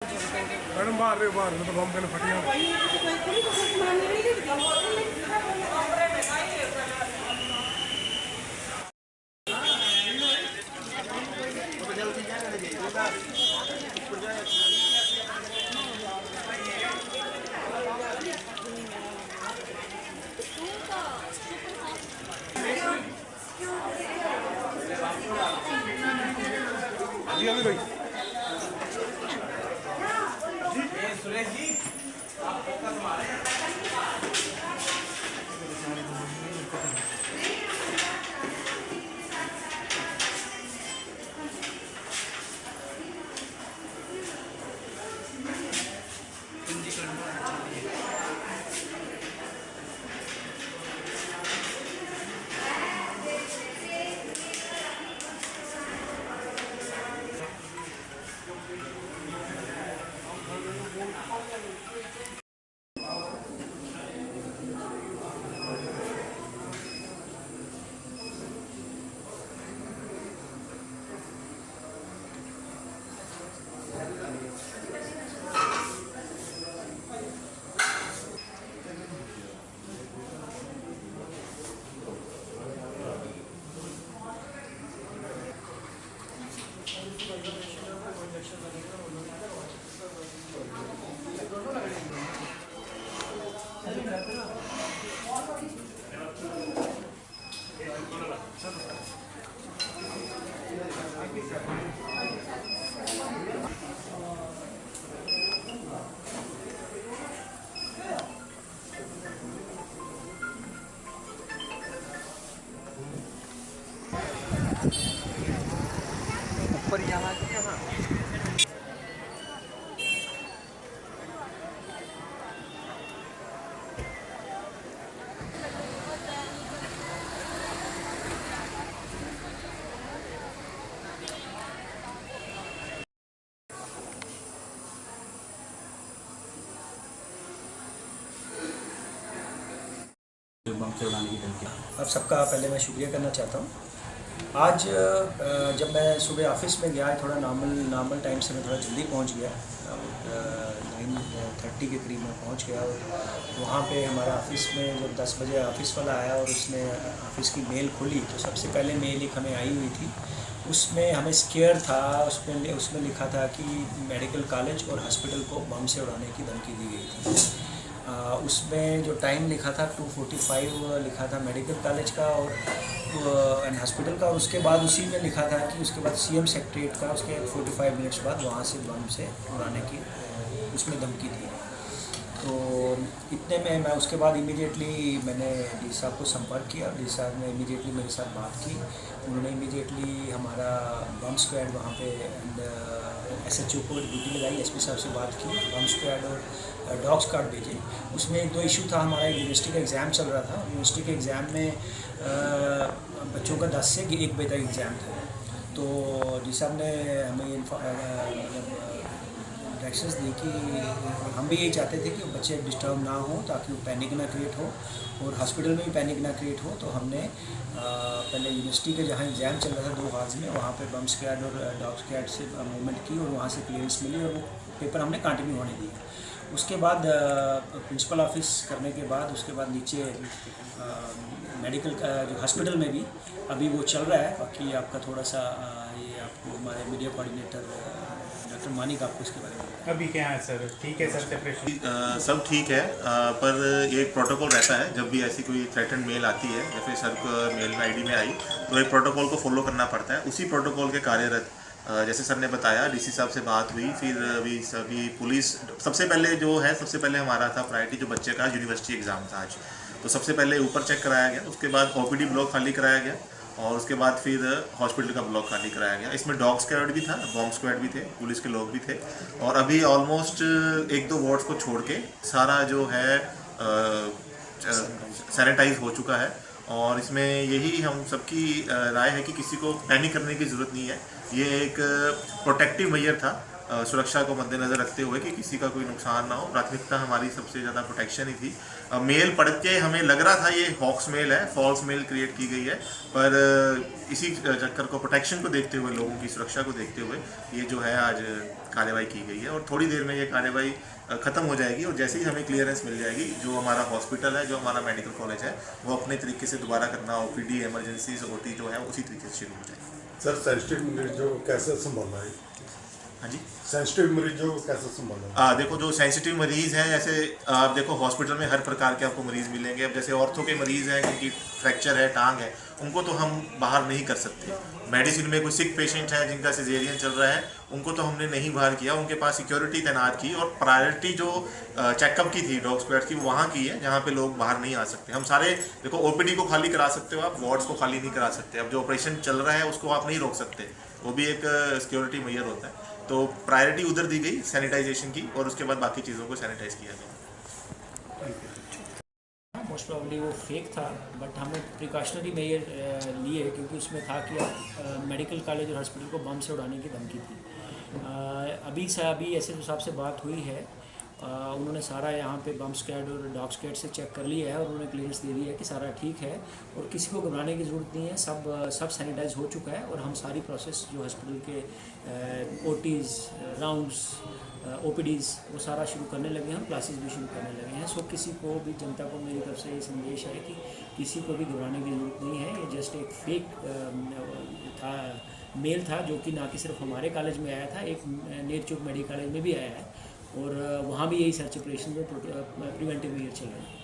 Madam बाहर तो बम पहले फटिया अभी भाई सुरेश जी आप फोकस मारे ऊपर जाना चाहिए। हाँ बम से उड़ाने की धमकी। आप सबका पहले मैं शुक्रिया करना चाहता हूँ। आज जब मैं सुबह ऑफिस में गया, थोड़ा नॉर्मल टाइम से मैं थोड़ा जल्दी पहुँच गया, 9:30 के करीब मैं पहुँच गया। और वहाँ पे हमारा ऑफिस में जब 10 बजे ऑफिस वाला आया और उसने ऑफिस की मेल खोली तो सबसे पहले मेल एक हमें आई हुई थी। उसमें हमें स्केयर था, उसमें लिखा था कि मेडिकल कॉलेज और हॉस्पिटल को बम से उड़ाने की धमकी दी गई थी। उसमें जो टाइम लिखा था 2:45 लिखा था मेडिकल कॉलेज का और हॉस्पिटल का, और उसके बाद उसी में लिखा था कि उसके बाद सीएम सेक्रेटरीट का उसके 45 मिनट्स बाद वहाँ से बम से उड़ाने की उसमें धमकी थी। तो इतने में मैं उसके बाद इमीडिएटली मैंने डी साहब को संपर्क किया। डी साहब ने इमीडिएटली मेरे साथ बात की। उन्होंने इमीडिएटली हमारा बम स्क्वाड वहाँ पे एंड SHO को ड्यूटी लगाई, SP साहब से बात की, बम स्क्वाड और डॉग स्क्वाड भेजे। उसमें एक दो इशू था। हमारा यूनिवर्सिटी का एग्ज़ाम चल रहा था। यूनिवर्सिटी के एग्ज़ाम में बच्चों का 10 से 1 बजे तक एग्ज़ाम था। तो डी साहब ने हमें डायरेक्शंस दी कि हम भी यही चाहते थे कि बच्चे डिस्टर्ब ना हो ताकि वो पैनिक ना क्रिएट हो और हॉस्पिटल में भी पैनिक ना क्रिएट हो। तो हमने पहले यूनिवर्सिटी के जहाँ एग्ज़ाम चल रहा था 2 हॉल्स में, वहाँ पे बम स्क्वाड और डॉग स्क्वाड से मूवमेंट की और वहाँ से क्लियरेंस मिली और वो पेपर हमने कंटिन्यू होने दिया। उसके बाद प्रिंसिपल ऑफिस करने के बाद उसके बाद नीचे मेडिकल का जो हॉस्पिटल में भी अभी वो चल रहा है। बाकी आपका थोड़ा सा ये आपको हमारे मीडिया कोऑर्डिनेटर डॉक्टर मानिक आपको इसके बारे में अभी क्या है सर? ठीक है सर, सेपरेशन सब ठीक है, पर एक प्रोटोकॉल रहता है। जब भी ऐसी कोई थ्रेटन मेल आती है या फिर सर को मेल आईडी में आई तो एक प्रोटोकॉल को फॉलो करना पड़ता है। उसी प्रोटोकॉल के कार्यरत जैसे सर ने बताया, डीसी साहब से बात हुई, फिर अभी सभी पुलिस सबसे पहले हमारा था प्रायोरिटी जो बच्चे का यूनिवर्सिटी एग्ज़ाम था आज, तो सबसे पहले ऊपर चेक कराया गया। उसके बाद OPD ब्लॉक खाली कराया गया और उसके बाद फिर हॉस्पिटल का ब्लॉक खाली कराया गया। इसमें डॉग स्क्वाड भी था, बॉम्ब स्क्वाड भी थे, पुलिस के लोग भी थे और अभी ऑलमोस्ट 1-2 वार्ड्स को छोड़ के सारा जो है सैनिटाइज हो चुका है। और इसमें यही हम सबकी राय है कि किसी को पैनिक करने की ज़रूरत नहीं है। ये एक प्रोटेक्टिव मेजर था सुरक्षा को मद्देनज़र रखते हुए कि किसी का कोई नुकसान ना हो। प्राथमिकता हमारी सबसे ज़्यादा प्रोटेक्शन ही थी। मेल पढ़ के हमें लग रहा था ये हॉक्स मेल है, फॉल्स मेल क्रिएट की गई है, पर इसी चक्कर को, प्रोटेक्शन को देखते हुए, लोगों की सुरक्षा को देखते हुए ये जो है आज कार्रवाई की गई है और थोड़ी देर में ये कार्रवाई ख़त्म हो जाएगी और जैसे ही हमें क्लियरेंस मिल जाएगी, जो हमारा हॉस्पिटल है, जो हमारा मेडिकल कॉलेज है, वो अपने तरीके से दोबारा करना, OPD, इमरजेंसीज, OT जो है उसी तरीके से शुरू हो जाएगी। सर सेंसिटिव मरीजों को कैसे संभालना है? हाँ जी, सेंसिटिव मरीजों को कैसे संभालना है? देखो जो सेंसिटिव मरीज़ हैं, जैसे आप देखो हॉस्पिटल में हर प्रकार के आपको मरीज़ मिलेंगे। अब जैसे ऑर्थो के मरीज़ हैं जिनकी फ्रैक्चर है, टांग है, उनको तो हम बाहर नहीं कर सकते। मेडिसिन में कोई सिक पेशेंट है जिनका सिजेरियन चल रहा है, उनको तो हमने नहीं बाहर किया, उनके पास सिक्योरिटी तैनात की और प्रायोरिटी जो चेकअप की थी डॉग स्क्वाड की, वहाँ की है जहाँ पे लोग बाहर नहीं आ सकते। हम सारे देखो OPD को खाली करा सकते हो आप, वार्ड्स को खाली नहीं करा सकते। अब जो ऑपरेशन चल रहा है उसको आप नहीं रोक सकते, वो भी एक सिक्योरिटी मेजर होता है। तो प्रायोरिटी उधर दी गई सैनिटाइजेशन की और उसके बाद बाकी चीज़ों को सैनिटाइज किया गया। मोस्ट प्रॉब्ली वो फेक था, बट हमने प्रिकॉशनरी मेजर लिए क्योंकि उसमें था कि मेडिकल कॉलेज और हॉस्पिटल को बम से उड़ाने की धमकी थी। अभी SHO साहब से बात हुई है, उन्होंने सारा यहाँ पे बम स्क्वाड और डॉग स्क्वाड से चेक कर लिया है और उन्होंने क्लियरेंस दे दी है कि सारा ठीक है और किसी को घबराने की ज़रूरत नहीं है। सब सैनिटाइज हो चुका है और हम सारी प्रोसेस जो हॉस्पिटल के OTs, राउंड्स, OPDs वो सारा शुरू करने लगे हैं, हम क्लासेस भी शुरू करने लगे हैं। सो किसी को भी, जनता को मेरी तरफ से ये संदेश है कि किसी को भी घबराने की ज़रूरत नहीं है। ये जस्ट एक फेक था, मेल था जो कि ना कि सिर्फ हमारे कॉलेज में आया था, एक नेरचौक मेडिकल कॉलेज में भी आया है और वहाँ भी यही सर्च ऑपरेशन में प्रिवेंटिव मेजर चल रहे हैं।